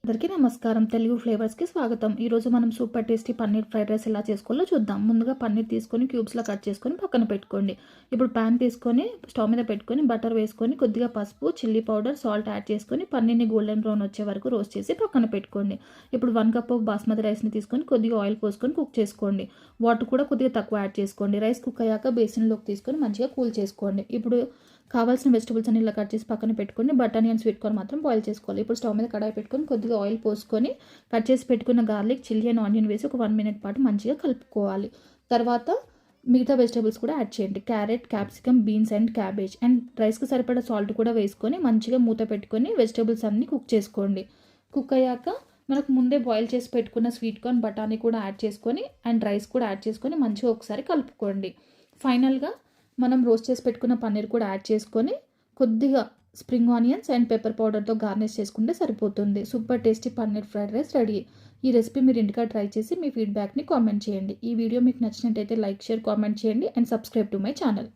అందరికీ నమస్కారం. తెలుగు ఫ్లేవర్స్‌కి స్వాగతం. ఈరోజు మనం super tasty paneer fried rice ఎలా చేసుకోవాలో చూద్దాం. ముందుగా పన్నీర్ తీసుకొని క్యూబ్స్‌లా కట్ చేసుకొని పక్కన పెట్టుకోండి. ఇప్పుడు పాన్ తీసుకొని స్టవ్ మీద పెట్టుకొని బటర్ వేసుకొని కొద్దిగా పసుపు, చిల్లీ పౌడర్, సాల్ట్ యాడ్ చేసుకొని పన్నీర్‌ని గోల్డెన్ బ్రౌన్ వచ్చే వరకు రోస్ట్ చేసి పక్కన పెట్టుకోండి. ఇప్పుడు 1 కప్ ఆఫ్ బాస్మతి రైస్‌ని తీసుకొని కొద్దిగా ఆయిల్ పోసుకొని కుక్ చేసుకోండి. వాటర్ కూడా కొద్దిగా తక్కువ యాడ్ చేసుకోండి. రైస్ కుక్ అయ్యాక బేసిన్‌లోకి తీసుకొని మంచిగా కూల్ చేసుకోండి. ఇప్పుడు కావాల్సిన వెజిటబుల్స్ అన్ని ఇలా కట్ చేసి పక్కన పెట్టుకొని బటానీ అండ్ స్వీట్ కార్న్ మాత్రం బాయిల్ చేసుకోవాలి. ఇప్పుడు స్టవ్ మీద కడాయి పెట్టుకొని కొద్దిగా ఆయిల్ పోసుకొని కట్ చేసి పెట్టుకున్న గార్లిక్, చిల్లీ అండ్ ఆనియన్ వేసి ఒక 1 మినిట్ పాటు మంచిగా కలుపుకోవాలి. తర్వాత మిగతా వెజిటబుల్స్ కూడా యాడ్ చేయండి. Carrot, capsicum, beans and cabbage and రైస్కి సరిపడా సాల్ట్ కూడా వేసుకొని మంచిగా మూత పెట్టుకొని వెజిటబుల్స్ అన్నీ కుక్ చేసుకోండి. కుక్ అయ్యాక మనకు ముందే బాయిల్ చేసి పెట్టుకున్న స్వీట్ కార్న్, బటానీ కూడా యాడ్ చేసుకొని అండ్ రైస్ కూడా యాడ్ చేసుకొని మంచిగా ఒకసారి కలుపుకోండి. ఫైనల్గా మనం రోస్ట్ చేసి పెట్టుకున్న పన్నీర్ కూడా యాడ్ చేసుకొని కొద్దిగా స్ప్రింగ్ ఆనియన్స్ అండ్ పెప్పర్ పౌడర్తో గార్నిష్ చేసుకుంటే సరిపోతుంది. Super tasty paneer fried rice ready. ఈ రెసిపీ మీరు ఇంటికా ట్రై చేసి మీ ఫీడ్బ్యాక్ని కామెంట్ చేయండి. ఈ వీడియో మీకు నచ్చినట్టయితే లైక్, షేర్, కామెంట్ చేయండి and subscribe to my channel.